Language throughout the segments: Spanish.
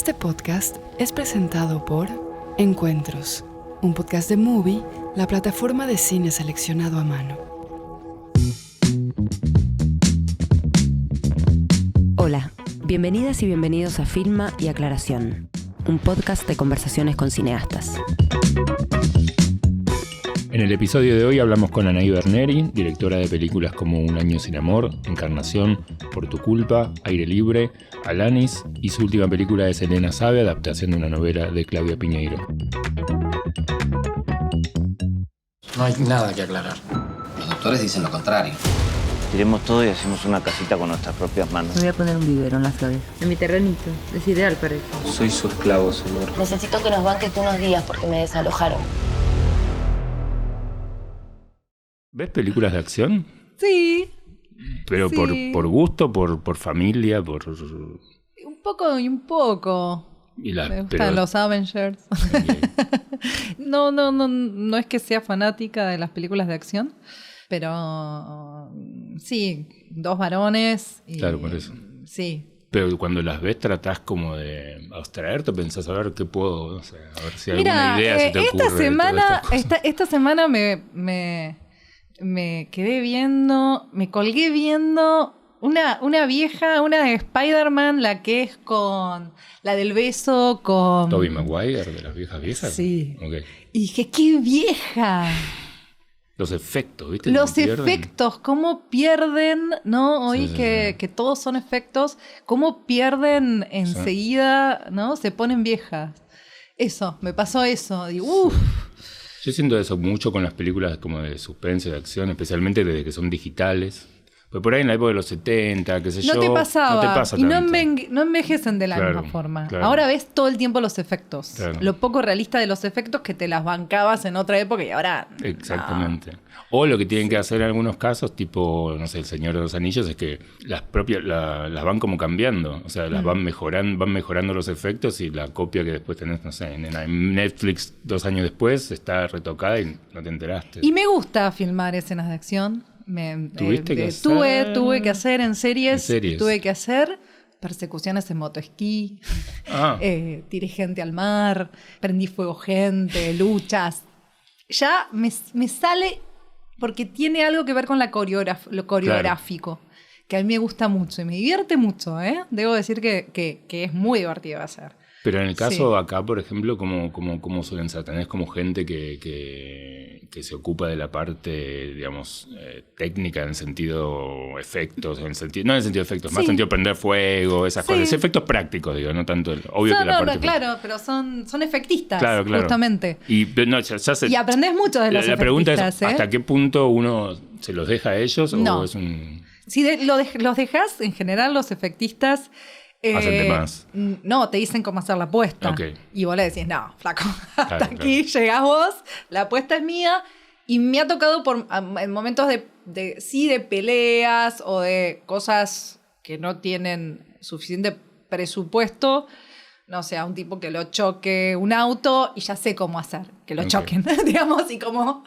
Este podcast es presentado por Encuentros, un podcast de Movie, la plataforma de cine seleccionado a mano. Hola, bienvenidas y bienvenidos a Filma y Aclaración, un podcast de conversaciones con cineastas. En el episodio de hoy hablamos con Anaí Berneri, directora de películas como Un año sin amor, Encarnación, Por tu culpa, Aire libre, Alanis y su última película es Elena Sabe, adaptación de una novela de Claudia Piñeiro. No hay nada que aclarar. Los doctores dicen lo contrario. Tiremos todo y hacemos una casita con nuestras propias manos. Me voy a poner un vivero en las flores. En mi terrenito. Es ideal para eso. Soy su esclavo, señor. Necesito que nos banques unos días porque me desalojaron. ¿Ves películas de acción? Sí. Pero sí. Por gusto, por familia, por... Un poco y un poco. Me gustan los Avengers. Okay. No es que sea fanática de las películas de acción, pero sí, dos varones. Y, claro, por eso. Sí. Pero cuando las ves tratás como de abstraerte, pensás a ver qué puedo, o sea, a ver si hay Mira, alguna idea se te ocurre. Esta semana me quedé viendo, me colgué viendo una vieja, una de Spider-Man, la que es con la del beso con... ¿Tobey Maguire, de las viejas? Sí. Okay. Y dije, ¡qué vieja! Los efectos, ¿viste? Los efectos, cómo pierden, ¿no? Hoy sí. que todos son efectos, cómo pierden enseguida, ¿no? Se ponen viejas. Eso, me pasó eso. Digo, uff. Yo siento eso mucho con las películas como de suspense, de acción, especialmente desde que son digitales. Pues por ahí en la época de los 70, qué sé yo. No te pasaba. No te pasa y tanto. no envejecen de la misma forma. Claro. Ahora ves todo el tiempo los efectos. Claro. Lo poco realista de los efectos que te las bancabas en otra época y ahora... Exactamente. No. O lo que tienen que hacer en algunos casos, tipo, no sé, El Señor de los Anillos, es que las propias las van como cambiando. O sea, las van mejorando los efectos y la copia que después tenés, no sé, en Netflix 2 años después está retocada y no te enteraste. Y me gusta filmar escenas de acción. Tuve que hacer en series. Tuve que hacer persecuciones en motoesquí. Tiré gente al mar. Prendí fuego gente. Luchas. Ya me sale porque tiene algo que ver con lo coreográfico. Claro. Que a mí me gusta mucho y me divierte mucho, ¿eh? Debo decir que es muy divertido de hacer. Pero en el caso acá, por ejemplo, ¿cómo suelen ser? ¿Tenés como gente que se ocupa de la parte, digamos, técnica en sentido efectos? No en el sentido de efectos, más en sentido prender fuego, esas cosas. Efectos prácticos, digo, no tanto obvio que la parte... Claro, pero son efectistas, claro. Justamente. Y aprendés mucho de los efectistas. La pregunta es, ¿hasta qué punto uno se los deja a ellos o es un...? Si los dejas, en general los efectistas... ¿Hacen de más? No, te dicen cómo hacer la apuesta. Okay. Y vos le decís, no, flaco, hasta aquí llegás vos, la apuesta es mía. Y me ha tocado en momentos de peleas o de cosas que no tienen suficiente presupuesto. No sé, a un tipo que lo choque un auto y ya sé cómo hacer que lo choquen, digamos, y cómo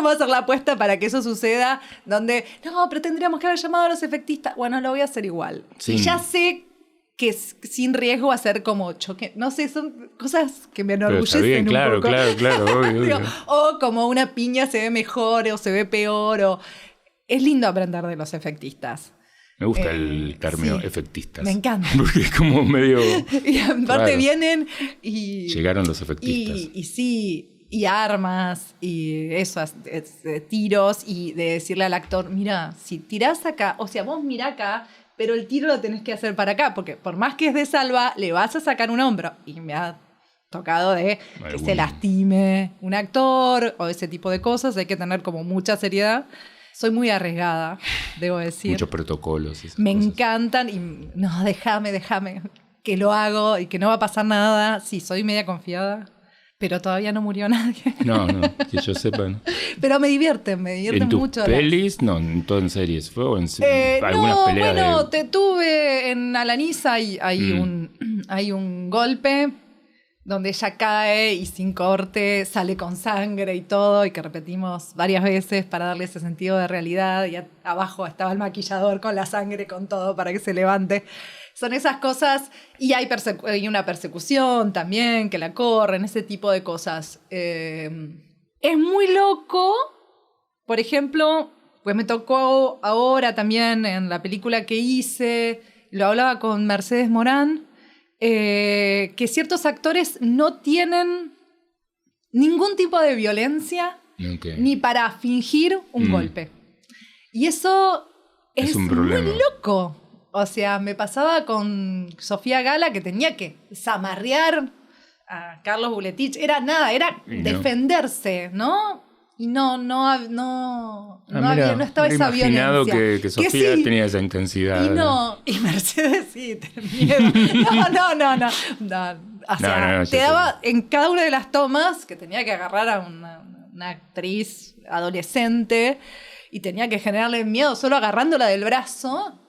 hacer la apuesta para que eso suceda, donde, no, pero tendríamos que haber llamado a los efectistas. Bueno, lo voy a hacer igual. Sí. Y ya sé que sin riesgo hacer como choque. No sé, son cosas que me enorgullecen bien, un poco. Claro, obvio. O como una piña se ve mejor o se ve peor. Es lindo aprender de los efectistas. Me gusta el término efectistas. Me encanta. Porque es como medio... Y aparte vienen y... Llegaron los efectistas. Y armas, y eso, tiros, y de decirle al actor, mira, si tirás acá, o sea, vos mirá acá, pero el tiro lo tenés que hacer para acá, porque por más que es de salva, le vas a sacar un hombro. Y me ha tocado que se lastime un actor, o ese tipo de cosas, hay que tener como mucha seriedad. Soy muy arriesgada, debo decir. Muchos protocolos. Me encantan y no, déjame, que lo hago y que no va a pasar nada. Sí, soy media confiada, pero todavía no murió nadie. No, que yo sepa. No. Pero me divierten mucho. ¿En tus pelis? No, en todo en series. ¿Fue o en algunas peleas? Bueno, te tuve en Alanis hay un golpe donde ella cae y sin corte sale con sangre y todo, y que repetimos varias veces para darle ese sentido de realidad, y abajo estaba el maquillador con la sangre, con todo, para que se levante. Son esas cosas, y hay una persecución también, que la corren, ese tipo de cosas. Es muy loco, por ejemplo, pues me tocó ahora también en la película que hice, lo hablaba con Mercedes Morán, que ciertos actores no tienen ningún tipo de violencia ni para fingir un golpe. Y eso es un muy problema. loco. O sea, me pasaba con Sofía Gala que tenía que zamarrear a Carlos Buletich. Era defenderse, ¿no? Y no estaba esa violencia. Que Sofía tenía esa intensidad. Y Mercedes sí, tenía miedo. No. O sea, te daba en cada una de las tomas que tenía que agarrar a una actriz adolescente y tenía que generarle miedo solo agarrándola del brazo,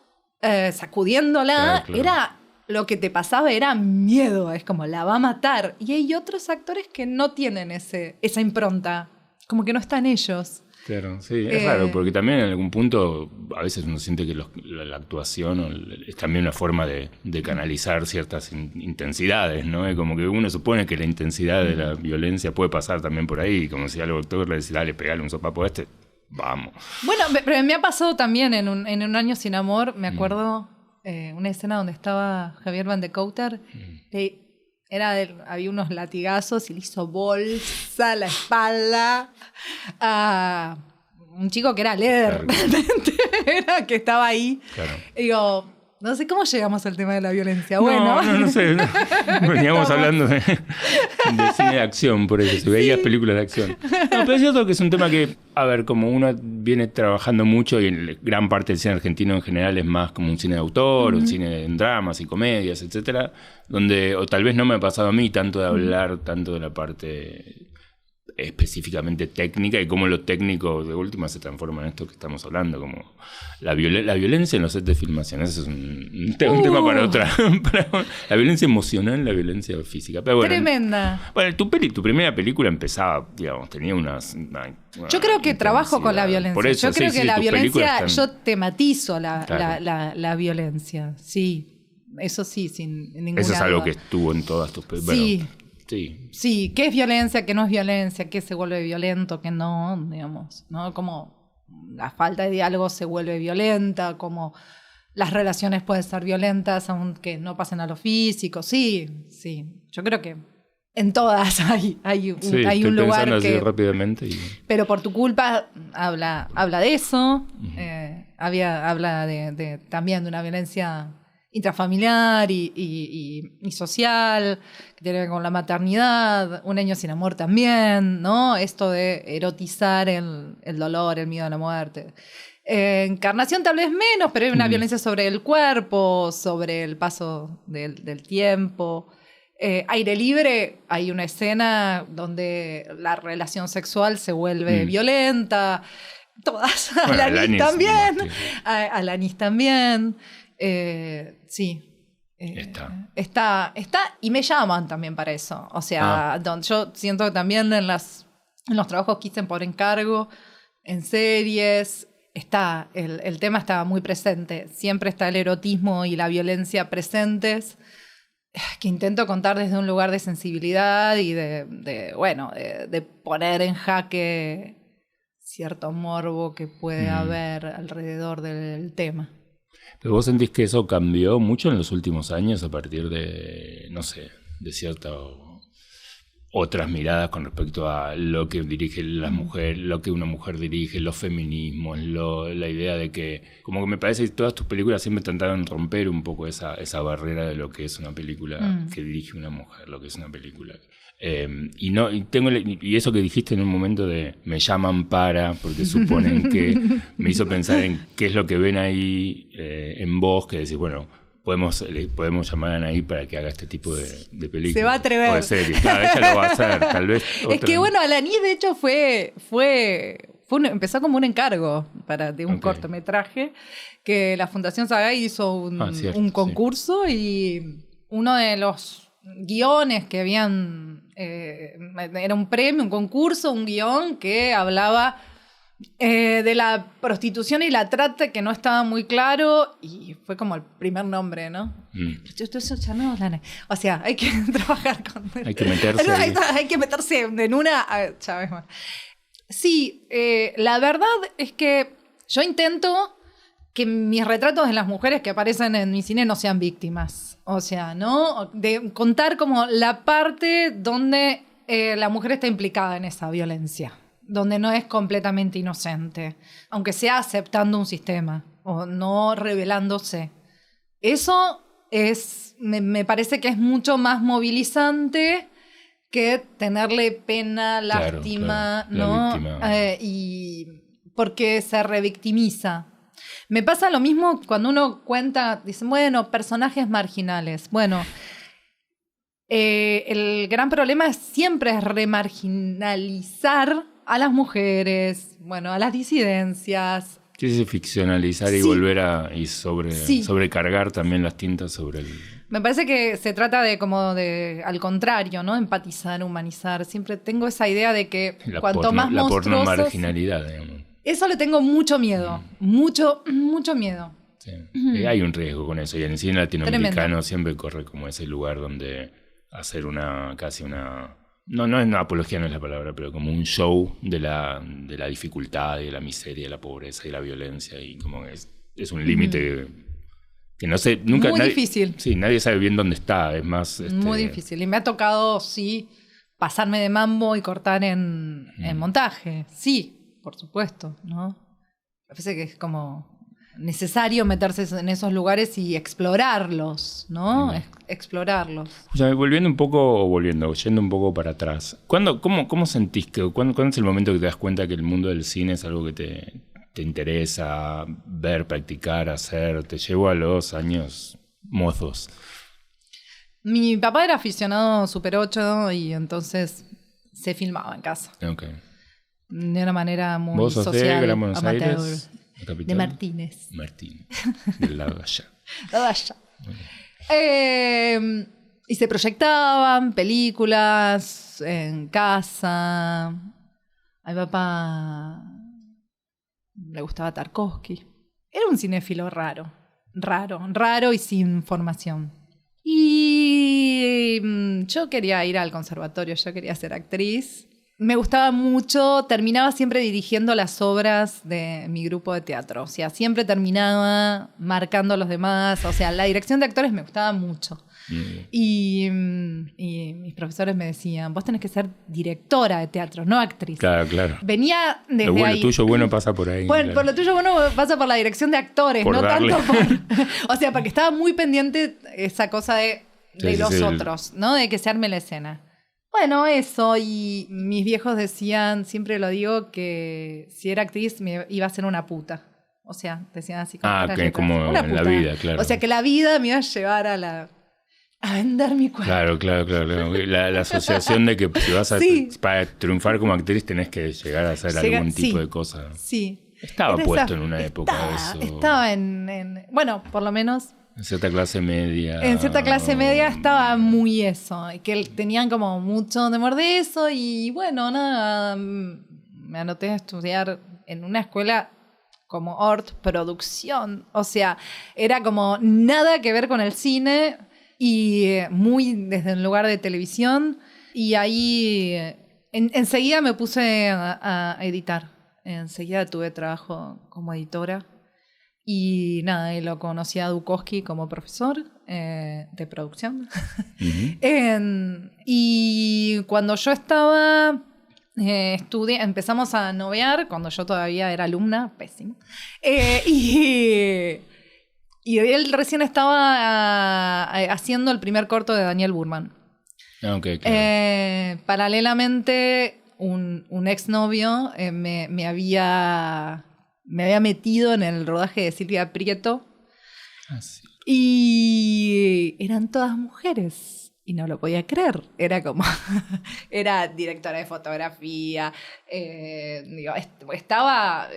sacudiéndola. Claro. Era lo que te pasaba, era miedo. Es como, la va a matar. Y hay otros actores que no tienen esa impronta. Como que no están ellos. Claro, sí, es raro, porque también en algún punto a veces uno siente que la actuación es también una forma de canalizar ciertas intensidades, ¿no? Es como que uno supone que la intensidad de la violencia puede pasar también por ahí, como si al doctor le decía, dale, pegale un sopapo a este, vamos. Bueno, pero me ha pasado también en un año sin amor, me acuerdo una escena donde estaba Javier Van de Kouter, había unos latigazos y le hizo bolsa a la espalda a un chico que era Leder, claro. Que estaba ahí. Claro. Y digo, no sé cómo llegamos al tema de la violencia. No sé. Veníamos hablando de cine de acción, por eso. Si veías películas de acción. No, pero es cierto que es un tema que, a ver, como uno viene trabajando mucho y en gran parte del cine argentino en general es más como un cine de autor, un cine en dramas y comedias, etcétera, donde, o tal vez no me ha pasado a mí tanto de hablar tanto de la parte específicamente técnica y cómo lo técnico de última se transforma en esto que estamos hablando, como la violencia en los sets de filmación. Ese es un tema para otra. La violencia emocional, la violencia física. Pero bueno, tremenda. Bueno, tu primera película empezaba, digamos, tenía unas... Yo creo que trabajo con la violencia. Por eso, yo creo que la violencia, yo tematizo claro. la violencia. Sí, eso sí, sin ninguna Eso es algo duda. que estuvo en todas tus películas. Sí. Bueno, Sí, ¿qué es violencia, qué no es violencia, qué se vuelve violento, qué no, digamos, ¿no? Como la falta de diálogo se vuelve violenta, como las relaciones pueden ser violentas aunque no pasen a lo físico. Sí. Yo creo que en todas hay un lugar que... Así rápidamente. Pero por tu culpa habla de eso, habla también de una violencia intrafamiliar y social, que tiene que ver con la maternidad, Un año sin amor también, ¿no? Esto de erotizar el dolor, el miedo a la muerte. Encarnación tal vez menos, pero hay una violencia sobre el cuerpo, sobre el paso del tiempo. Aire libre, hay una escena donde la relación sexual se vuelve violenta. Todas. Bueno, Alanis también. Alanis también. Sí. Está. Y me llaman también para eso. O sea, yo siento que también en los trabajos que hice por encargo, en series, el tema está muy presente. Siempre está el erotismo y la violencia presentes, que intento contar desde un lugar de sensibilidad y de poner en jaque cierto morbo que puede haber alrededor del tema. ¿Pero vos sentís que eso cambió mucho en los últimos años a partir de, no sé, de ciertas otras miradas con respecto a lo que dirige la mujer, lo que una mujer dirige, los feminismos, la idea de que, como que me parece que todas tus películas siempre trataron de romper un poco esa barrera de lo que es una película que dirige una mujer, lo que es una película. Y eso que dijiste en un momento de me llaman porque suponen que me hizo pensar en qué es lo que ven ahí en vos, que decís, bueno, podemos llamar a Anaí para que haga este tipo de películas. Se va a atrever. O de series. Claro, ella lo va a hacer, tal vez. Es que bueno, Anaí de hecho empezó como un encargo de un cortometraje que la Fundación Sagay hizo un concurso y uno de los guiones que habían... era un premio, un concurso, un guión que hablaba De la prostitución y la trata, que no estaba muy claro, y fue como el primer nombre, ¿no? O sea, hay que trabajar con... Hay que meterse. Hay que meterse en una... ya ves. Sí, la verdad es que yo intento que mis retratos de las mujeres que aparecen en mi cine no sean víctimas. O sea, ¿no? De contar como la parte donde la mujer está implicada en esa violencia, donde no es completamente inocente, aunque sea aceptando un sistema o no rebelándose. Eso me parece que es mucho más movilizante que tenerle pena, lástima, claro, ¿no? Víctima. Y porque se revictimiza. Me pasa lo mismo cuando uno cuenta, dicen, bueno, personajes marginales. Bueno, el gran problema siempre es remarginalizar a las mujeres, bueno, a las disidencias. Sí, ficcionalizar y volver a sobrecargar también las tintas sobre el... Me parece que se trata de como de, al contrario, ¿no? Empatizar, humanizar. Siempre tengo esa idea de que cuanto más monstruosos... La pornomarginalidad, digamos. Eso le tengo mucho miedo. Mucho miedo. Sí. Hay un riesgo con eso. Y en el cine latinoamericano siempre corre como ese lugar donde hacer casi una... No es una apología, no es la palabra, pero como un show de la dificultad y de la miseria, de la pobreza y la violencia. Y como es un límite que no sé, nunca... Muy difícil. Sí, nadie sabe bien dónde está, es más... Muy difícil. Y me ha tocado, sí, pasarme de mambo y cortar en montaje. Sí, por supuesto, ¿no? Me parece que es como necesario meterse en esos lugares y explorarlos, ¿no? Explorarlos. O sea, yendo un poco para atrás. ¿Cómo sentís cuándo es el momento que te das cuenta que el mundo del cine es algo que te interesa ver, practicar, hacer? Te llevó a los años mozos. Mi papá era aficionado a Super 8 y entonces se filmaba en casa. Okay. De una manera muy ¿Vos sos social, de Gran Buenos amateur. Aires? De Martínez. Del lado de allá. Lado de allá. Y se proyectaban películas en casa. A mi papá le gustaba Tarkovsky. Era un cinéfilo raro y sin formación. Y yo quería ir al conservatorio, yo quería ser actriz. Me gustaba mucho, terminaba siempre dirigiendo las obras de mi grupo de teatro. O sea, siempre terminaba marcando a los demás. O sea, la dirección de actores me gustaba mucho. Y mis profesores me decían, vos tenés que ser directora de teatro, no actriz. Claro. Venía desde ahí. Lo tuyo bueno pasa por ahí. Bueno, claro. por lo tuyo bueno pasa por la dirección de actores, por no darle. Tanto por... O sea, porque estaba muy pendiente esa cosa de los otros, ¿no? De que se arme la escena. Bueno, eso, y mis viejos decían, siempre lo digo, que si era actriz me iba a ser una puta. O sea, decían así como... que como en la vida, claro. O sea, que la vida me iba a llevar a vender mi cuerpo. Claro. La asociación de que si vas para triunfar como actriz tenés que llegar a hacer algún tipo de cosa. Sí. Estaba puesto en una época eso. Estaba en... Bueno, por lo menos... En cierta clase media. En cierta clase media estaba muy eso. Que tenían como mucho temor de eso. Y bueno, nada, me anoté a estudiar en una escuela como Ort, producción. O sea, era como nada que ver con el cine y muy desde el lugar de televisión. Y ahí enseguida me puse a editar. Enseguida tuve trabajo como editora. Y nada, y lo conocí a Dukowski como profesor de producción. Y cuando yo estaba empezamos a novear, cuando yo todavía era alumna, pésimo. Y él recién estaba haciendo el primer corto de Daniel Burman. Okay, claro. Paralelamente, un exnovio me había metido en el rodaje de Silvia Prieto. Sí. Y eran todas mujeres. Y no lo podía creer. Era como... era directora de fotografía. Estaba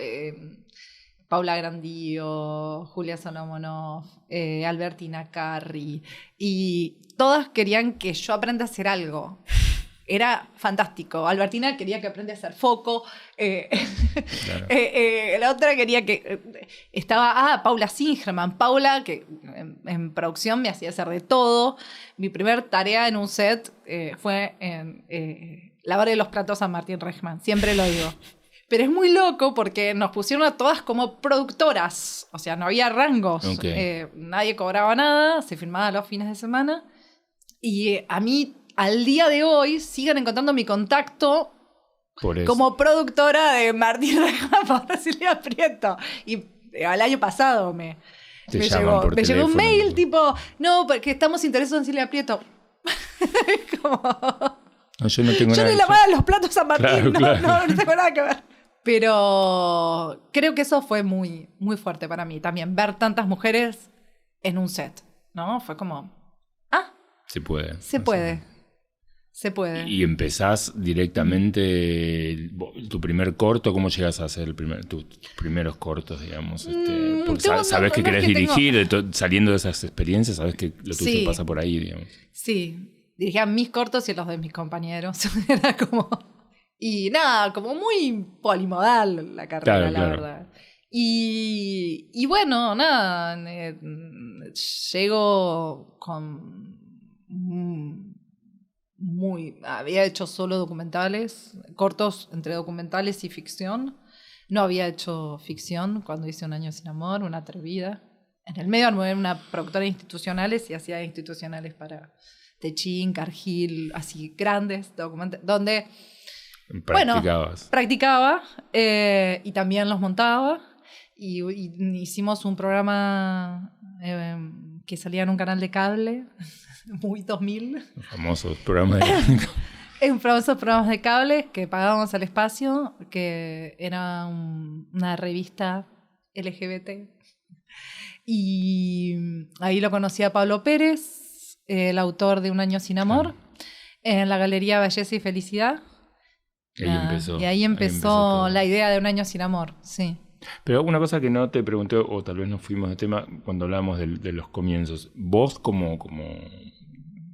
Paula Grandío, Julia Solomonov, Albertina Carri. Y todas querían que yo aprenda a hacer algo. era fantástico. Albertina quería que aprenda a hacer foco. Claro. La otra quería que... estaba Paula Singerman. Paula, que en producción me hacía hacer de todo. Mi primer tarea en un set fue en lavarle los platos a Martín Reichman. Siempre lo digo. Pero es muy loco porque nos pusieron a todas como productoras. O sea, no había rangos. Okay. Nadie cobraba nada. Se filmaba los fines de semana. Y a mí, al día de hoy, siguen encontrando mi contacto como productora de Martín Reichman para Silvia Prieto. Y al año pasado me llegó un mail tipo, no, porque estamos interesados en Silvia Prieto. Como... No, yo no tengo yo nada. le lavaba los platos a Martín, Claro. no tengo nada que ver. Pero creo que eso fue muy, muy fuerte para mí también, ver tantas mujeres en un set, ¿no? Fue como, Se puede. Se puede. Y empezás directamente tu primer corto, ¿cómo llegas a hacer tus primeros cortos, digamos? Porque sabés que querés dirigir, saliendo de esas experiencias, sabés que lo tuyo pasa por ahí, digamos. Sí, dirigía mis cortos y los de mis compañeros. Era como... Y nada, como muy polimodal la carrera, la verdad. Y bueno, nada, llego con... había hecho solo documentales, cortos entre documentales y ficción. No había hecho ficción cuando hice Un año sin amor, una atrevida. En el medio armé una productora de institucionales y hacía institucionales para Techín, Cargill, así grandes documentales, donde... Practicaba y también los montaba. Y hicimos un programa que salía en un canal de cable, muy 2000. Famosos programas En famosos programas de cable que pagábamos al espacio, que era una revista LGBT. Y ahí lo conocí a Pablo Pérez, el autor de Un año sin amor, en la Galería Belleza y Felicidad. Y ahí empezó la idea de Un año sin amor, sí. Pero una cosa que no te pregunté, o tal vez nos fuimos de tema cuando hablamos de los comienzos. Vos como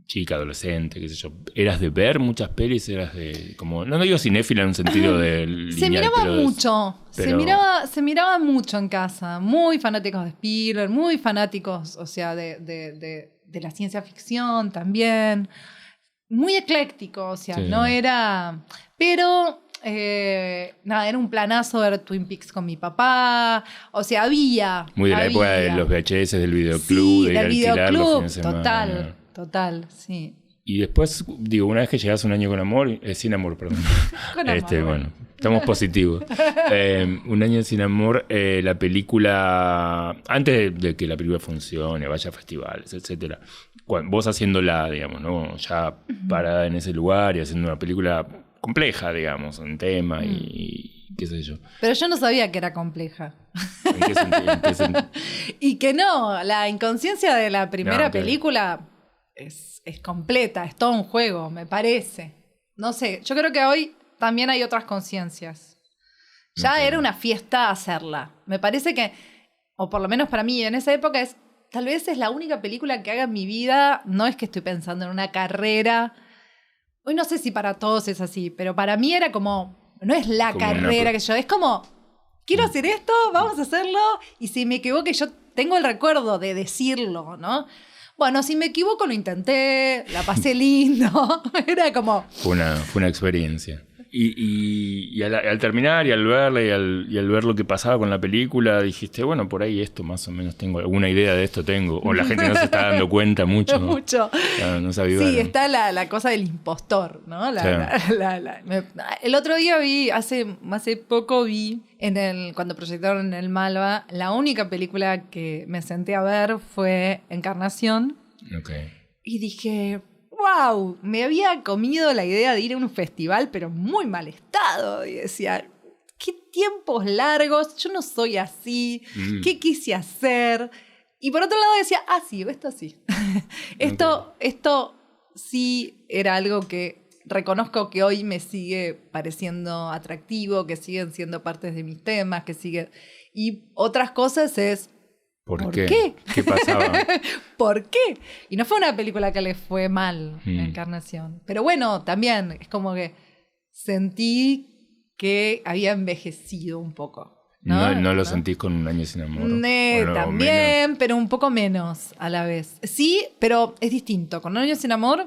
chica, adolescente, qué sé yo, ¿eras de ver muchas pelis? ¿Eras de como, no digo cinéfila en un sentido de lineal, se miraba mucho, pero... se miraba mucho en casa, muy fanáticos de Spielberg, muy fanáticos, o sea, de la ciencia ficción también, muy ecléctico, o sea, no era... Pero, nada, era un planazo ver Twin Peaks con mi papá. O sea, había... Muy de la época de los VHS, del videoclub, de ir a alquilar los fines de semana. Total, sí. Y después, digo, una vez que llegás a Un año con amor, sin amor, perdón. Con amor. Bueno, estamos positivos. Un año sin amor, la película, antes de que la película funcione, vaya a festivales, etcétera. Vos haciéndola, digamos, ¿no? Ya parada en ese lugar y haciendo una película compleja, digamos, en tema y qué sé yo. Pero yo no sabía que era compleja. ¿En qué sentido? Y que no, la inconsciencia de la primera película es completa, es todo un juego, me parece. No sé, yo creo que hoy también hay otras conciencias. Ya era una fiesta hacerla. Me parece que, o por lo menos para mí, en esa época tal vez es la única película que haga en mi vida. No es que estoy pensando en una carrera. Hoy no sé si para todos es así, pero para mí era como, no es la como carrera que yo, es como, quiero hacer esto, vamos a hacerlo, y si me equivoco, yo tengo el recuerdo de decirlo, ¿no? Bueno, si me equivoco lo intenté, la pasé lindo, era como... Fue una experiencia. Y al terminar y al verla y al ver lo que pasaba con la película, dijiste, bueno, por ahí esto más o menos tengo, alguna idea de esto tengo. O la gente no se está dando cuenta mucho. Mucho. No se avivaron. Sí, está la cosa del impostor, ¿no? El otro día hace poco vi, cuando proyectaron en el Malva, la única película que me senté a ver fue Encarnación. Okay. Y dije... ¡Wow! Me había comido la idea de ir a un festival, pero muy mal estado. Y decía, ¿qué tiempos largos? Yo no soy así. ¿Qué quise hacer? Y por otro lado decía, sí, esto sí. Esto sí era algo que reconozco que hoy me sigue pareciendo atractivo, que siguen siendo partes de mis temas, que sigue... Y otras cosas es ¿Por qué? ¿Qué pasaba? ¿Por qué? Y no fue una película que le fue mal, La Encarnación. Pero bueno, también es como que sentí que había envejecido un poco. ¿No lo sentís con Un año sin amor? También, pero un poco menos a la vez. Sí, pero es distinto. Con Un año sin amor,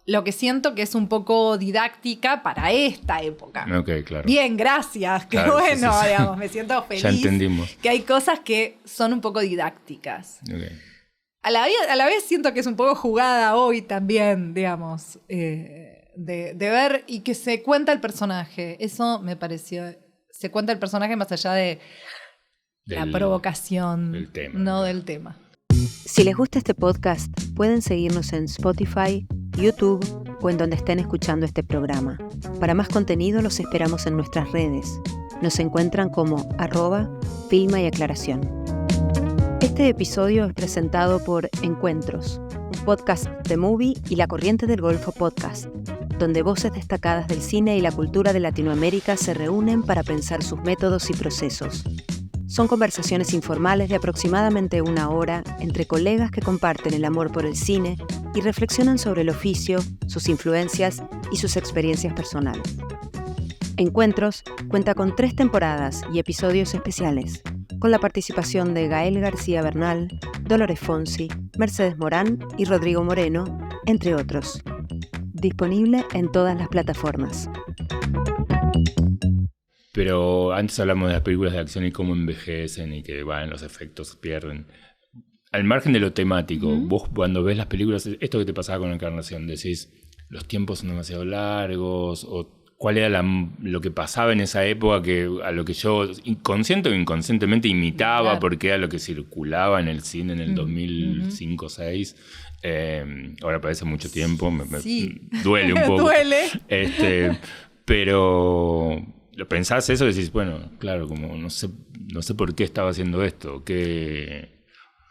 lo que siento que es un poco didáctica para esta época. Ok, claro. Bien, gracias. Qué claro, bueno, sí. digamos, me siento feliz. Ya entendimos. Que hay cosas que son un poco didácticas. Okay. A la vez siento que es un poco jugada hoy también, digamos, de ver y que se cuenta el personaje. Eso me pareció. Se cuenta el personaje más allá de la provocación, del tema, no del tema. Si les gusta este podcast, pueden seguirnos en Spotify, YouTube o en donde estén escuchando este programa. Para más contenido los esperamos en nuestras redes. Nos encuentran como @Filma y Aclaración. Este episodio es presentado por Encuentros, un podcast de Movie y La Corriente del Golfo Podcast, donde voces destacadas del cine y la cultura de Latinoamérica se reúnen para pensar sus métodos y procesos. Son conversaciones informales de aproximadamente 1 hora entre colegas que comparten el amor por el cine y reflexionan sobre el oficio, sus influencias y sus experiencias personales. Encuentros cuenta con 3 temporadas y episodios especiales, con la participación de Gael García Bernal, Dolores Fonsi, Mercedes Morán y Rodrigo Moreno, entre otros. Disponible en todas las plataformas. Pero antes hablamos de las películas de acción y cómo envejecen y que los efectos pierden. Al margen de lo temático, vos cuando ves las películas, esto que te pasaba con La Encarnación, decís, los tiempos son demasiado largos, o cuál era lo que pasaba en esa época a lo que yo consciente o inconscientemente imitaba, claro, porque era lo que circulaba en el cine en el 2005 o 2006. Ahora parece mucho tiempo, sí. Duele un poco. Duele. Pero lo pensás eso y decís, bueno, claro, como no sé por qué estaba haciendo esto,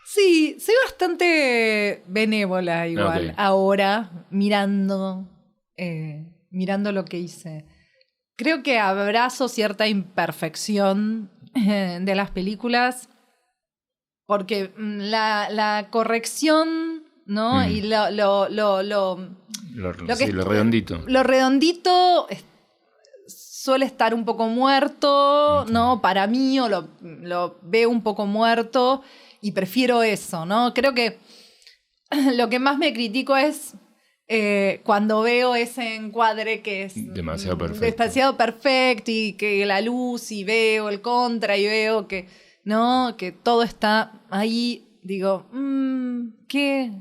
Sí, soy bastante benévola igual, ahora, mirando lo que hice. Creo que abrazo cierta imperfección de las películas, porque la corrección, ¿no? Y lo redondito. Lo redondito suele estar un poco muerto, ¿no? Para mí, o lo veo un poco muerto y prefiero eso, ¿no? Creo que lo que más me critico es cuando veo ese encuadre que es demasiado perfecto y que la luz y veo el contra y veo que, ¿no? Que todo está ahí, digo, ¿qué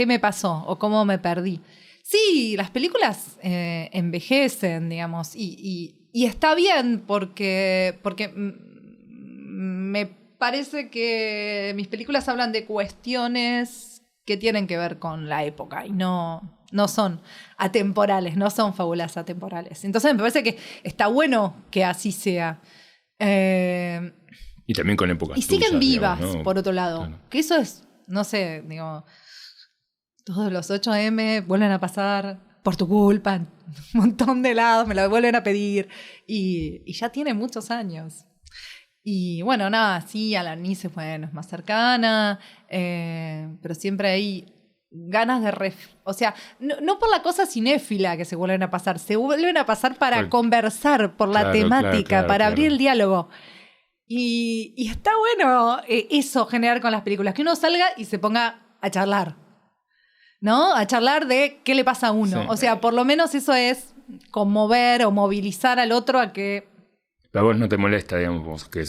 me pasó o cómo me perdí? Sí, las películas envejecen, digamos, y está bien porque me parece que mis películas hablan de cuestiones que tienen que ver con la época y no son atemporales, no son fábulas atemporales. Entonces me parece que está bueno que así sea. Y también con épocas y siguen vivas, digamos, ¿no? por otro lado. Claro. Que eso es, no sé, digo, todos los 8M vuelven a pasar por tu culpa, un montón de lados, me lo vuelven a pedir, y ya tiene muchos años. Y bueno, nada, sí, Alanis es más cercana, pero siempre hay ganas de... O sea, no por la cosa cinéfila que se vuelven a pasar, se vuelven a pasar para conversar, por la temática, para abrir el diálogo. Y está bueno eso, generar con las películas, que uno salga y se ponga a charlar, ¿no? A charlar de qué le pasa a uno. Sí. O sea, por lo menos eso es conmover o movilizar al otro a que... A vos no te molesta, digamos, que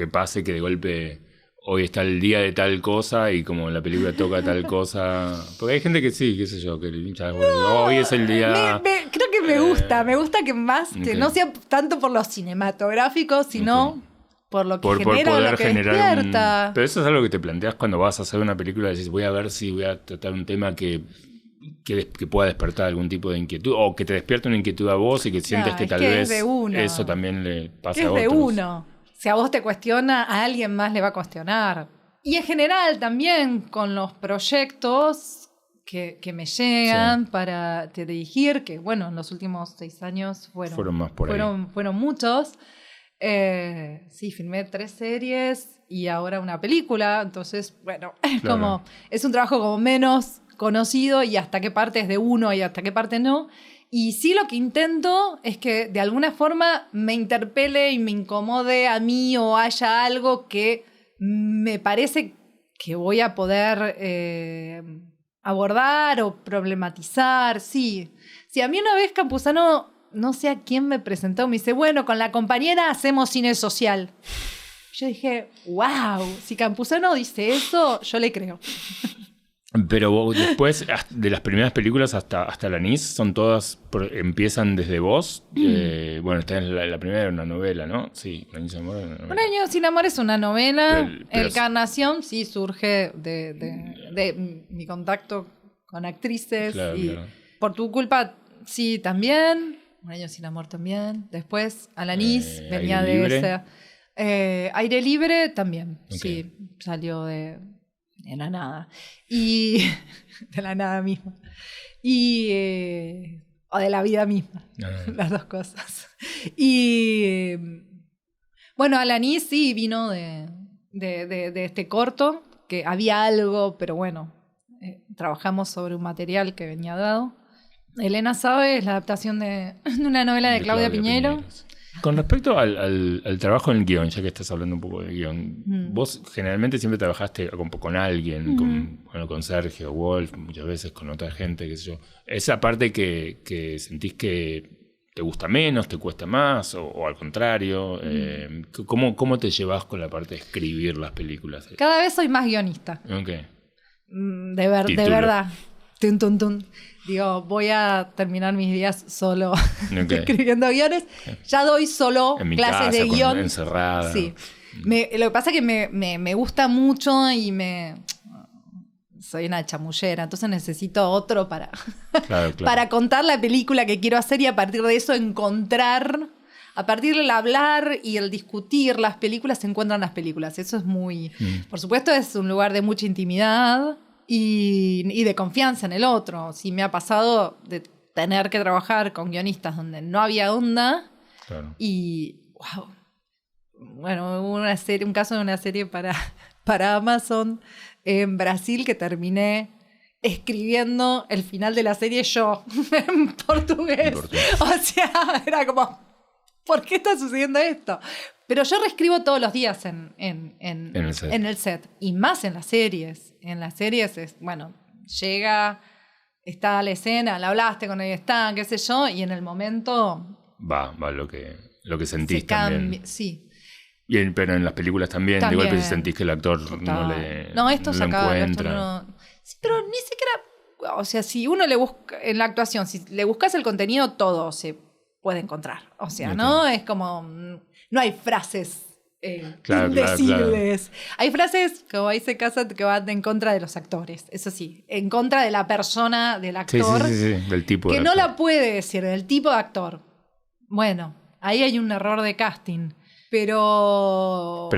pase, que de golpe hoy está el día de tal cosa y como la película toca tal cosa. Porque hay gente que sí, qué sé yo, que hoy es el día... creo que me gusta que más, que no sea tanto por lo cinematográfico, sino por lo que genera, poder lo que generar despierta. Pero eso es algo que te planteas cuando vas a hacer una película, decís, voy a ver si voy a tratar un tema que pueda despertar algún tipo de inquietud, o que te despierte una inquietud a vos y que sientes que tal vez eso también le pasa a otros. Es de uno. Si a vos te cuestiona, a alguien más le va a cuestionar. Y en general también con los proyectos que me llegan para dirigir, que bueno, en los últimos 6 años fueron más por ahí. Fueron muchos. Sí, filmé 3 series y ahora una película. Entonces, bueno, Claro. es un trabajo como menos conocido y hasta qué parte es de uno y hasta qué parte no. Y sí, lo que intento es que de alguna forma me interpele y me incomode a mí o haya algo que me parece que voy a poder abordar o problematizar. Sí. Sí, a mí una vez Campuzano, no sé a quién me presentó, me dice, bueno, con la compañera hacemos cine social. Yo dije, wow, si Campuzano dice eso, yo le creo. Pero vos, después, de las primeras películas hasta Alanis, son todas, empiezan desde vos. Bueno, esta es la primera, una novela, ¿no? Sí, Un año sin amor. Un año sin amor es una novela. Pero Encarnación sí surge de mi contacto con actrices. Claro, y claro. Por tu culpa, sí, también. Un año sin amor también. Después, Alanis venía Aire de libre. ese. Aire libre también. Ok. Sí, salió de la nada. Y de la nada misma. Y o de la vida misma. Las dos cosas. Y bueno, Alanis sí vino de este corto, que había algo, pero bueno, trabajamos sobre un material que venía dado. Elena sabe, es la adaptación de una novela de Claudia Piñeiro. Sí. Con respecto al trabajo en el guión, ya que estás hablando un poco de guión, vos generalmente siempre trabajaste con alguien, con Sergio Wolf, muchas veces con otra gente, qué sé yo. Esa parte que sentís que te gusta menos, te cuesta más, o al contrario, ¿cómo te llevas con la parte de escribir las películas? Cada vez soy más guionista. Ok. De Título. verdad. Tun, tun, tun. Digo, voy a terminar mis días solo escribiendo guiones. Ya doy solo En mi clases casa, de guión. encerrada. Sí. Lo que pasa es que me gusta mucho y soy una chamullera, entonces necesito otro para, Claro. para contar la película que quiero hacer y a partir de eso encontrar, a partir del hablar y el discutir las películas, se encuentran las películas. Eso es muy... Por supuesto es un lugar de mucha intimidad y de confianza en el otro. Sí me ha pasado de tener que trabajar con guionistas donde no había onda Claro. y... wow. Bueno, hubo un caso de una serie para Amazon en Brasil que terminé escribiendo el final de la serie yo en portugués. O sea, era como, ¿por qué está sucediendo esto? Pero yo reescribo todos los días en el set. Y más en las series. En las series es, bueno, llega, está la escena, la hablaste con el stand, qué sé yo, y en el momento... Va lo que sentís se cambia, también. sí. Pero en las películas también, de golpe si sentís que el actor no esto se lo acaba, encuentra. esto no... Sí, pero ni siquiera... O sea, si uno le busca... En la actuación, si le buscas el contenido, todo se puede encontrar. O sea, ¿no? Es como... No hay frases indecibles. Claro. Hay frases, como dice Casa, que van en contra de los actores. Eso sí, en contra de la persona, del actor. Sí, del tipo que de no actor. la puede decir, del tipo de actor. Bueno, ahí hay un error de casting. Pero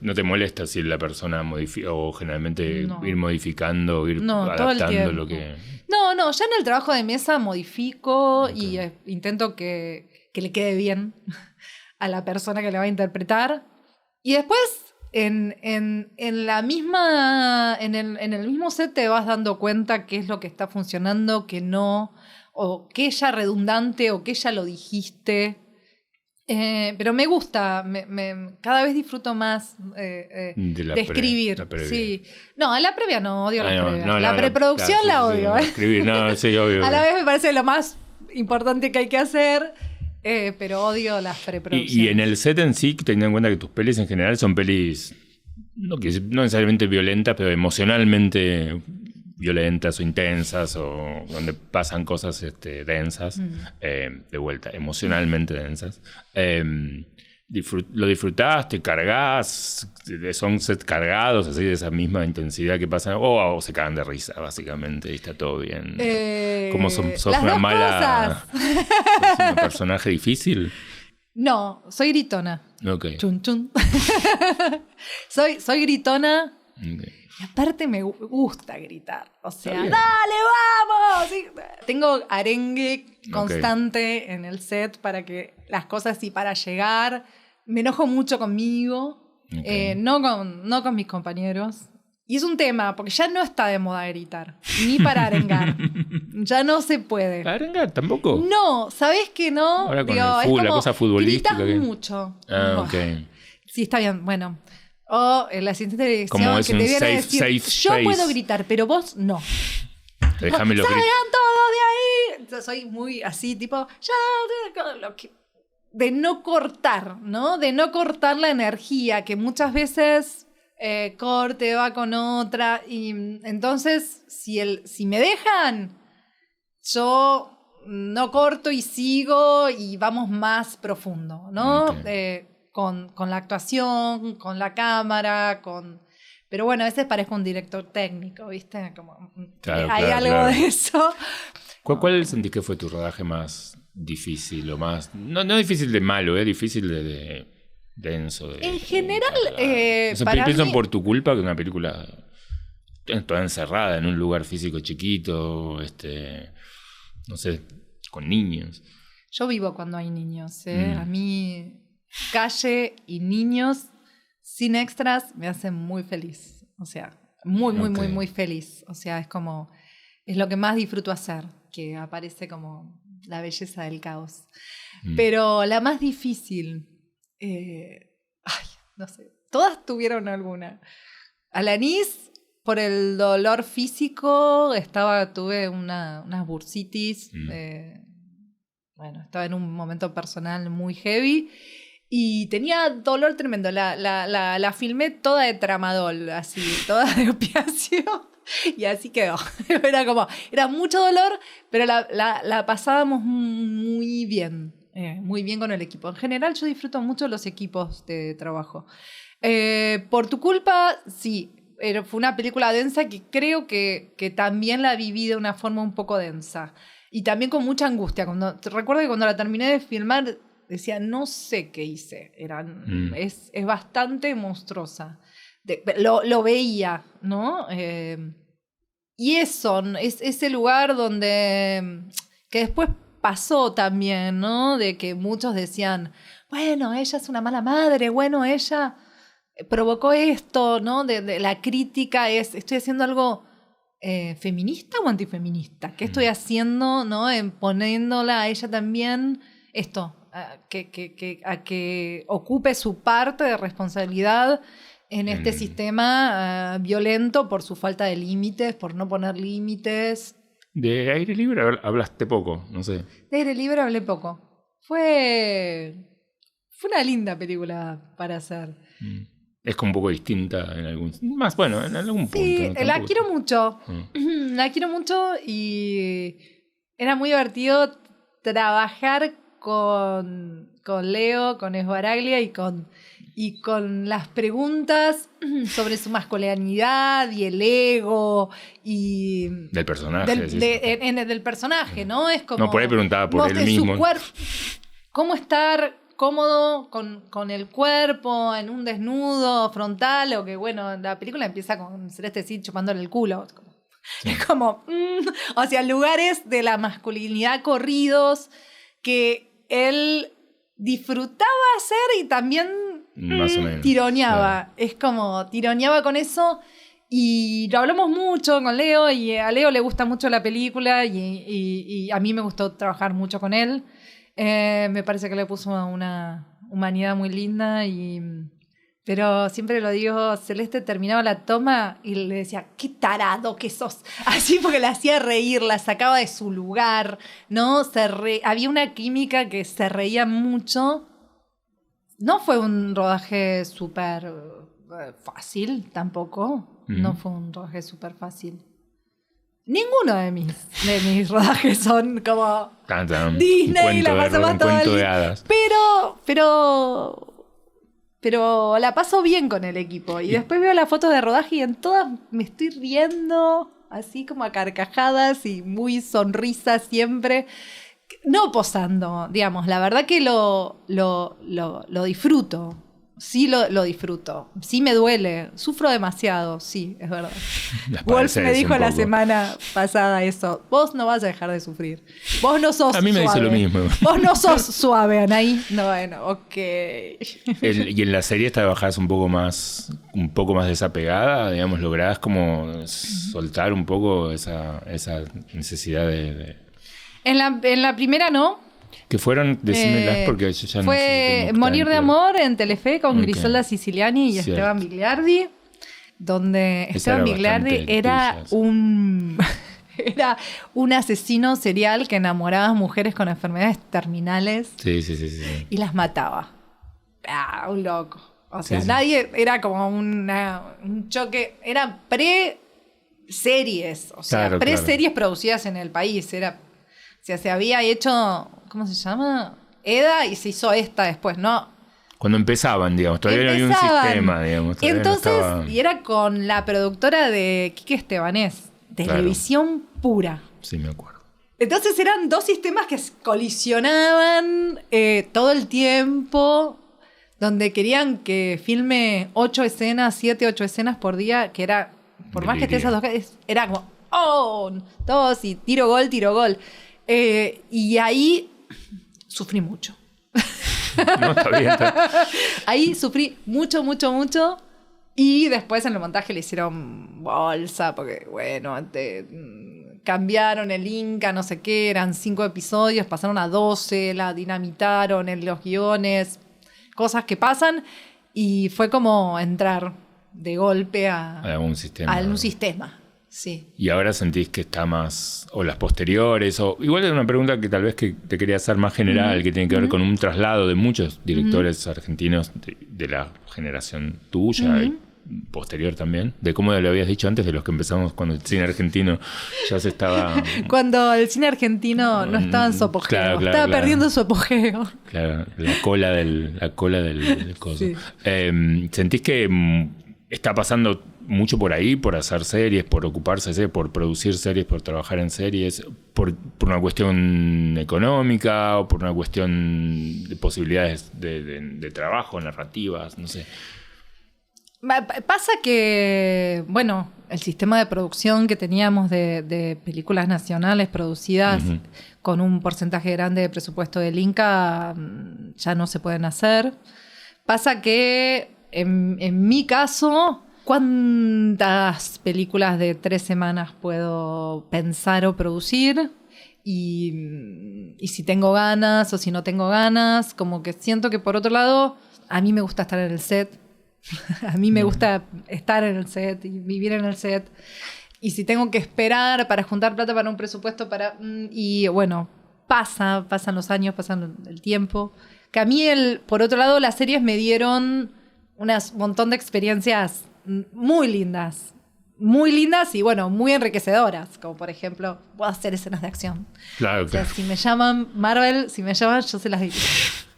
no te molesta si la persona modifica, o generalmente No. ir modificando, ir No, todo el adaptando tiempo. lo que... No, ya en el trabajo de mesa modifico y intento que le quede bien a la persona que le va a interpretar. Y después, en el mismo set te vas dando cuenta qué es lo que está funcionando, qué no, o qué ya redundante, o qué ya lo dijiste. Pero me gusta, cada vez disfruto más de escribir. La previa. Sí. No, a la previa no, odio la previa. No, la preproducción claro, la odio. Escribir, no, sí, obvio. A la vez me parece lo más importante que hay que hacer, pero odio las preproducciones. Y en el set en sí, teniendo en cuenta que tus pelis en general son pelis no necesariamente violentas, pero emocionalmente violentas o intensas, o donde pasan cosas densas, de vuelta, emocionalmente densas. ¿Lo disfrutás? ¿Te cargás? ¿Son sets cargados así de esa misma intensidad que pasan? ¿O se cagan de risa, básicamente, y está todo bien? ¿Cómo sos las una dos mala... ¿Sos un personaje difícil? No, soy gritona. Ok. Chun, chun. soy gritona. Okay. Y aparte me gusta gritar. O sea, ¡dale, vamos! Sí. Tengo arengue constante en el set para que las cosas, y para llegar me enojo mucho conmigo, no con mis compañeros. Y es un tema, porque ya no está de moda gritar, ni para arengar. Ya no se puede. ¿Para arengar tampoco? No, ¿sabés que no? Ahora con el fútbol, la cosa futbolística. Gritas mucho. Ok. Sí, está bien, bueno. O el asistente de dirección como es que un te viene a safe decir, yo space. puedo gritar, pero vos no. Déjame los ¡Salgan gritos. todos de ahí! Entonces, soy muy así, tipo, de no cortar, ¿no? De no cortar la energía, que muchas veces corte, va con otra. Y entonces, si me dejan, yo no corto y sigo y vamos más profundo, ¿no? Okay. Con la actuación, con la cámara, Pero bueno, a veces parezco un director técnico, ¿viste? Como, hay algo de eso. ¿Cuál sentís que fue tu rodaje más difícil o más... No difícil de malo, difícil de denso? En general, para pienso mí... Por tu culpa, que una película toda encerrada en un lugar físico chiquito, no sé, con niños. Yo vivo cuando hay niños, A mí, calle y niños sin extras me hacen muy feliz. O sea, muy feliz. O sea, es lo que más disfruto hacer, que aparece como la belleza del caos. Pero la más difícil, no sé, todas tuvieron alguna. Alanis, por el dolor físico, tuve unas bursitis. Estaba en un momento personal muy heavy. Y tenía dolor tremendo. La filmé toda de tramadol, así, toda de opiáceo. Y así quedó. Era mucho dolor, pero la pasábamos muy bien. Muy bien con el equipo. En general, yo disfruto mucho los equipos de trabajo. Por tu culpa, sí. Fue una película densa que creo que también la viví de una forma un poco densa. Y también con mucha angustia. Recuerdo que cuando la terminé de filmar, decía, no sé qué hice. Es bastante monstruosa. Lo veía, ¿no? Y eso, es ese lugar donde... que después pasó también, ¿no? De que muchos decían, bueno, ella es una mala madre, bueno, ella provocó esto, ¿no? De la crítica ¿estoy haciendo algo feminista o antifeminista? ¿Qué estoy haciendo, ¿no? En poniéndola a ella también esto, a que ocupe su parte de responsabilidad en este sistema violento por su falta de límites, por no poner límites. De Aire Libre hablaste poco, no sé. De Aire Libre hablé poco. Fue una linda película para hacer. Es como un poco distinta en algún... Más, bueno, en algún punto. Sí, la quiero mucho. La quiero mucho y era muy divertido trabajar con Leo, con Esbaraglia y con las preguntas sobre su masculinidad y el ego y... Del personaje. Del personaje, ¿no? Es como... No, por ahí preguntaba por él mismo. ¿Cómo estar cómodo con el cuerpo en un desnudo frontal? O que, bueno, la película empieza con Celeste Cid chupándole el culo. Sí. Es como... o sea, lugares de la masculinidad corridos que él disfrutaba hacer y también... Más o menos. Tironeaba. Claro. Es como tironeaba con eso. Y lo hablamos mucho con Leo. Y a Leo le gusta mucho la película. Y a mí me gustó trabajar mucho con él. Me parece que le puso una humanidad muy linda. Pero siempre lo digo, Celeste terminaba la toma y le decía, qué tarado que sos. Así, porque la hacía reír, la sacaba de su lugar, ¿no? Había una química que se reía mucho. No fue un rodaje súper fácil tampoco. No fue un rodaje súper fácil. Ninguno de mis rodajes son como Disney, la pasamos todo el día. Pero la paso bien con el equipo. Y después veo las fotos de rodaje y en todas me estoy riendo, así como a carcajadas y muy sonrisa siempre. No posando, digamos. La verdad que lo disfruto. Sí lo disfruto. Sí me duele. Sufro demasiado. Sí, es verdad. Wolf me dijo la semana pasada eso. Vos no vas a dejar de sufrir. Vos no sos suave. A mí me dice lo mismo. Vos no sos suave, Anaí. No, bueno, ok. Y en la serie trabajás un poco más desapegada, digamos, lográs como soltar un poco esa necesidad de... En la primera no. Que fueron, decímelas porque yo ya no sé. Fue Morir de Amor en Telefe con Griselda Siciliani y Esteban Bigliardi, donde Esteban Bigliardi era un asesino serial que enamoraba a mujeres con enfermedades terminales. Sí. Y las mataba. Un loco. O sea, nadie... Era como un choque... Eran pre-series. O sea, pre-series producidas en el país. O sea, se había hecho... ¿Cómo se llama? EDA y se hizo esta después, ¿no? Cuando empezaban, digamos. Todavía no había un sistema, digamos. Entonces, y era con la productora de Quique Estebanés. Televisión pura. Sí, me acuerdo. Entonces eran dos sistemas que colisionaban todo el tiempo, donde querían que filme 8 escenas por día, que era, por más que esté esas dos, era como, todos y tiro gol. Y ahí sufrí mucho. No, está bien. Ahí sufrí mucho. Y después en el montaje le hicieron bolsa, porque bueno, cambiaron el Inca, no sé qué, eran 5 episodios, pasaron a 12, la dinamitaron en los guiones, cosas que pasan, y fue como entrar de golpe a un sistema. Sí. Y ahora sentís que está más, o las posteriores, o igual es una pregunta que tal vez que te quería hacer más general, que tiene que ver con un traslado de muchos directores argentinos de la generación tuya y posterior también, de cómo lo habías dicho antes, de los que empezamos cuando el cine argentino ya se estaba... Cuando el cine argentino no estaba en su apogeo, estaba perdiendo su apogeo. Claro, la cola del coso. Sí. ¿Sentís que está pasando mucho por ahí, por hacer series, por ocuparse de series, por producir series, por trabajar en series, por una cuestión económica o por una cuestión de posibilidades de trabajo, narrativas, no sé? Pasa que, bueno, el sistema de producción que teníamos de películas nacionales producidas con un porcentaje grande de presupuesto del Inca ya no se pueden hacer. Pasa que, en mi caso... ¿Cuántas películas de 3 semanas puedo pensar o producir? Y si tengo ganas o si no tengo ganas, como que siento que por otro lado, a mí me gusta estar en el set. A mí me gusta estar en el set y vivir en el set. Y si tengo que esperar para juntar plata para un presupuesto, y bueno, pasan los años, pasan el tiempo. Que a mí, por otro lado, las series me dieron un montón de experiencias muy lindas y bueno, muy enriquecedoras, como por ejemplo, puedo hacer escenas de acción. Claro. O sea, si me llaman Marvel, yo se las digo.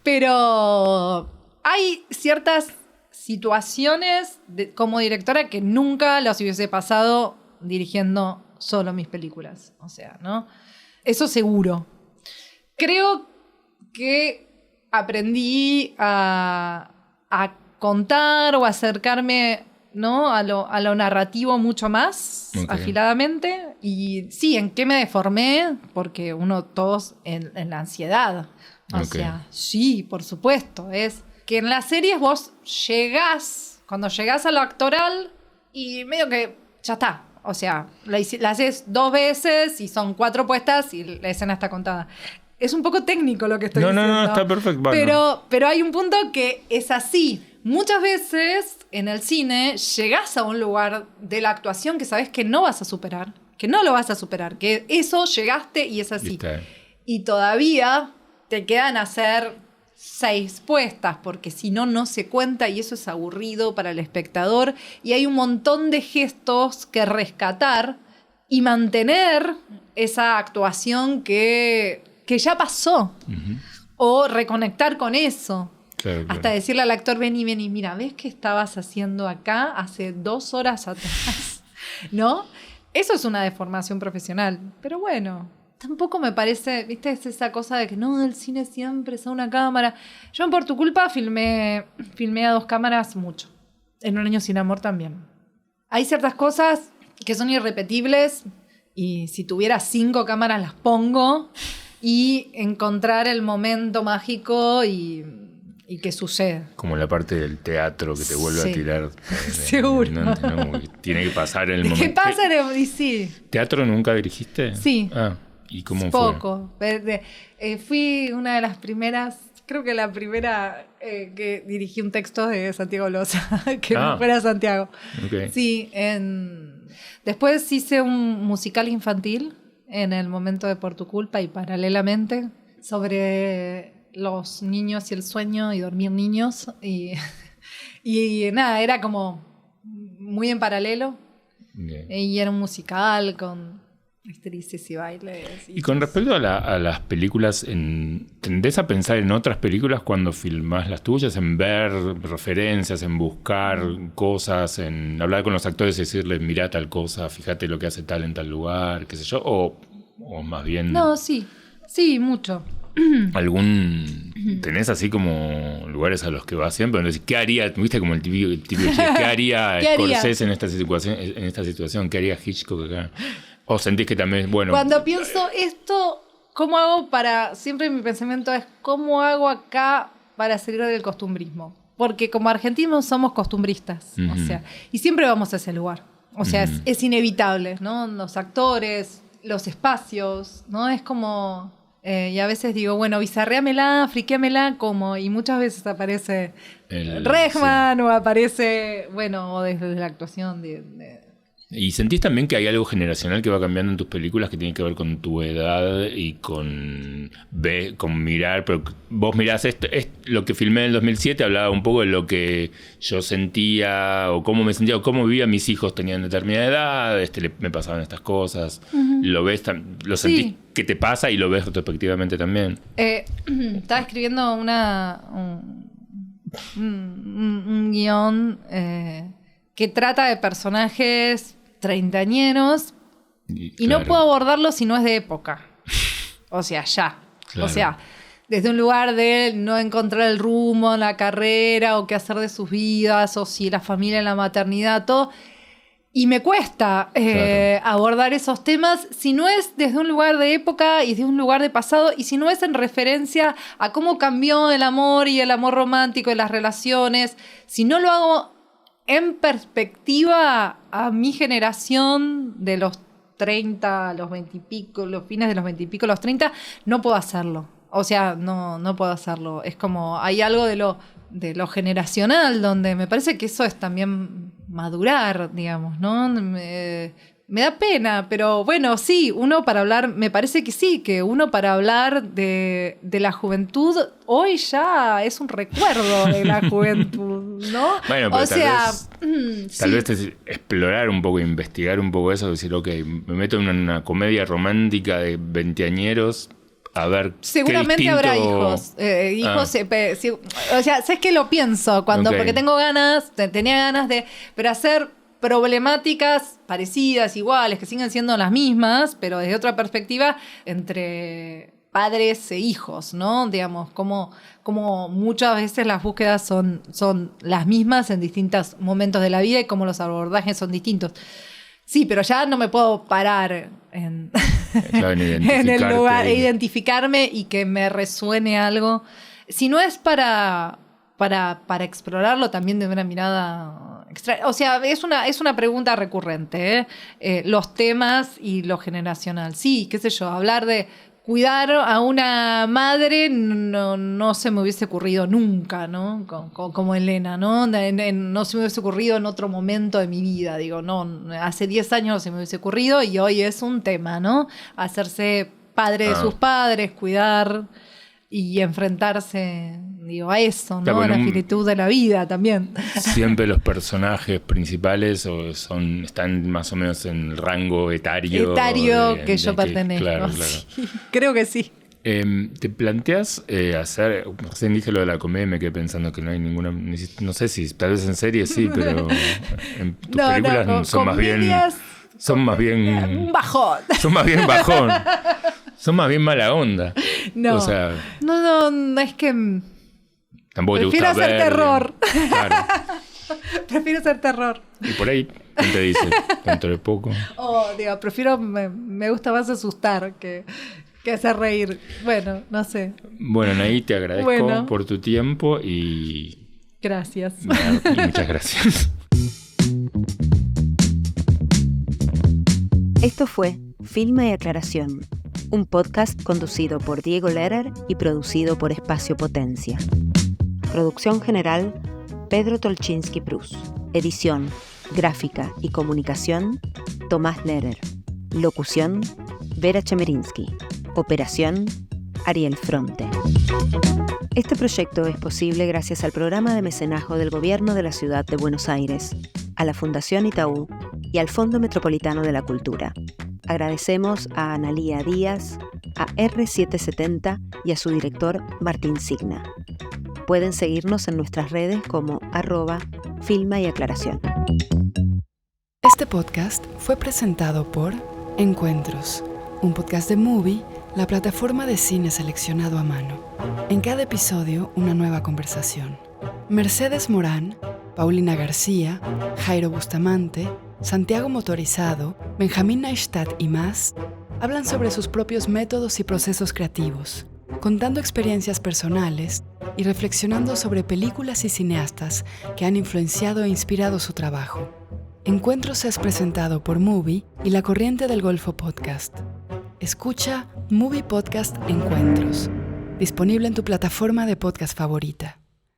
Pero hay ciertas situaciones como directora que nunca las hubiese pasado dirigiendo solo mis películas. O sea, ¿no? Eso seguro. Creo que aprendí a contar o acercarme, ¿no? a lo narrativo mucho más afiladamente. Y sí, ¿en qué me deformé? Porque todos en la ansiedad. O sea, sí, por supuesto. Es que en las series vos cuando llegás a lo actoral y medio que ya está. O sea, la haces 2 veces y son 4 puestas y la escena está contada. Es un poco técnico lo que estoy diciendo. No, está perfecto. Pero hay un punto que es así. Muchas veces en el cine llegás a un lugar de la actuación que sabes que no vas a superar, que no lo vas a superar, que eso llegaste y es así. Y todavía te quedan hacer 6 puestas, porque si no se cuenta y eso es aburrido para el espectador. Y hay un montón de gestos que rescatar y mantener esa actuación que ya pasó. O reconectar con eso. Claro. Hasta decirle al actor, vení, mira, ¿ves qué estabas haciendo acá hace 2 horas atrás? ¿No? Eso es una deformación profesional. Pero bueno, tampoco me parece, viste, es esa cosa de que no, el cine siempre es a una cámara. Yo por tu culpa filmé a 2 cámaras mucho. En Un año sin amor también. Hay ciertas cosas que son irrepetibles y si tuviera 5 cámaras las pongo y encontrar el momento mágico y que sucede. Como la parte del teatro que te vuelve a tirar. Seguro. No, tiene que pasar en el momento. ¿Qué pasa? Y sí. ¿Teatro nunca dirigiste? Sí. ¿Y cómo Poco. Fui una de las primeras, creo que la primera que dirigí un texto de Santiago Loza, que no fuera Santiago. Okay. Sí, después hice un musical infantil en el momento de Por tu culpa y paralelamente sobre los niños y el sueño y dormir niños. Y nada, era como muy en paralelo. Okay. Y era un musical con actrices y bailes. Y con respecto a las películas, ¿tendés a pensar en otras películas cuando filmás las tuyas? En ver referencias, en buscar cosas, en hablar con los actores y decirles, mirá tal cosa, fíjate lo que hace tal en tal lugar, qué sé yo, o más bien... No, sí, mucho. ¿Tenés así como lugares a los que vas siempre? ¿Qué haría? ¿Viste como el típico ¿qué haría Scorsese en esta situación? ¿Qué haría Hitchcock acá? ¿O sentís que también, bueno... Cuando pienso esto, ¿cómo hago para...? Siempre mi pensamiento es, ¿cómo hago acá para salir del costumbrismo? Porque como argentinos somos costumbristas, o sea, y siempre vamos a ese lugar. O sea, es inevitable, ¿no? Los actores, los espacios, ¿no? Es como... y a veces digo, bueno, bizarréamela, friquéamela, como... Y muchas veces aparece Regman o aparece, bueno, o desde la actuación ¿Y sentís también que hay algo generacional que va cambiando en tus películas que tiene que ver con tu edad y con mirar? Pero vos mirás esto, lo que filmé en el 2007 hablaba un poco de lo que yo sentía o cómo me sentía o cómo vivía. Mis hijos tenían determinada edad, me pasaban estas cosas. ¿Lo ves? ¿Lo sentís que te pasa y lo ves retrospectivamente también? Estaba escribiendo un guión que trata de personajes treintañeros y no puedo abordarlo si no es de época. O sea, ya. Claro. O sea, desde un lugar de no encontrar el rumbo en la carrera o qué hacer de sus vidas o si la familia en la maternidad, todo. Y me cuesta abordar esos temas si no es desde un lugar de época y desde un lugar de pasado y si no es en referencia a cómo cambió el amor y el amor romántico y las relaciones. Si no lo hago en perspectiva a mi generación de los 30, los 20 y pico, los fines de los 20 y pico, los 30, no puedo hacerlo. O sea, no puedo hacerlo. Es como, hay algo de lo generacional donde me parece que eso es también madurar, digamos, ¿no? Me da pena, pero bueno, sí, me parece que sí, que uno para hablar de la juventud, hoy ya es un recuerdo de la juventud, ¿no? Bueno, pero tal vez es explorar un poco, investigar un poco eso, decir, ok, me meto en una comedia romántica de veinteañeros, a ver. Seguramente habrá hijos. O sea, ¿sabes qué lo pienso? Porque tenía ganas de hacer problemáticas parecidas, iguales, que siguen siendo las mismas, pero desde otra perspectiva, entre padres e hijos, ¿no? Digamos, como muchas veces las búsquedas son las mismas en distintos momentos de la vida y como los abordajes son distintos. Sí, pero ya no me puedo parar en el lugar, identificarme y que me resuene algo. Si no es para explorarlo también de una mirada extra. O sea, es una pregunta recurrente, los temas y lo generacional. Sí, qué sé yo, hablar de cuidar a una madre no se me hubiese ocurrido nunca, ¿no? Como Elena, ¿no? No se me hubiese ocurrido en otro momento de mi vida. Digo, no, hace 10 años no se me hubiese ocurrido y hoy es un tema, ¿no? Hacerse padre de sus padres, cuidar y enfrentarse, digo, a eso, ¿no? A la finitud de la vida también. Siempre los personajes principales están más o menos en el rango etario que yo pertenezco. Claro. Sí, creo que sí. ¿Te planteas hacer? Recién dije lo de la comedia y me quedé pensando que no hay ninguna. No sé si tal vez en serie sí, pero en tus películas son más bien. Son más bien. Un bajón. Son más bien bajón. Son más bien mala onda. No, o sea, no, es que... Tampoco prefiero te gusta hacer ver. terror. Claro. Prefiero hacer terror. Y por ahí, ¿quién te dice? Dentro de poco. Prefiero, me gusta más asustar que hacer reír. Bueno, no sé. Bueno, Anaí, te agradezco por tu tiempo y Gracias. y muchas gracias. Esto fue Filma y Aclaración, un podcast conducido por Diego Lehrer y producido por Espacio Potencia. Producción general, Pedro Tolchinsky Prus. Edición, gráfica y comunicación, Tomás Lehrer. Locución, Vera Chemerinsky. Operación, Ariel Fronte. Este proyecto es posible gracias al programa de mecenazgo del Gobierno de la Ciudad de Buenos Aires, a la Fundación Itaú y al Fondo Metropolitano de la Cultura. Agradecemos a Analía Díaz, a R770 y a su director Martín Signa. Pueden seguirnos en nuestras redes como @Filma y Aclaración. Este podcast fue presentado por Encuentros, un podcast de Movie, la plataforma de cine seleccionado a mano. En cada episodio, una nueva conversación. Mercedes Morán, Paulina García, Jairo Bustamante, Santiago Motorizado, Benjamín Neistat y más hablan sobre sus propios métodos y procesos creativos, contando experiencias personales y reflexionando sobre películas y cineastas que han influenciado e inspirado su trabajo. Encuentros es presentado por Movie y La Corriente del Golfo Podcast. Escucha Movie Podcast Encuentros, disponible en tu plataforma de podcast favorita.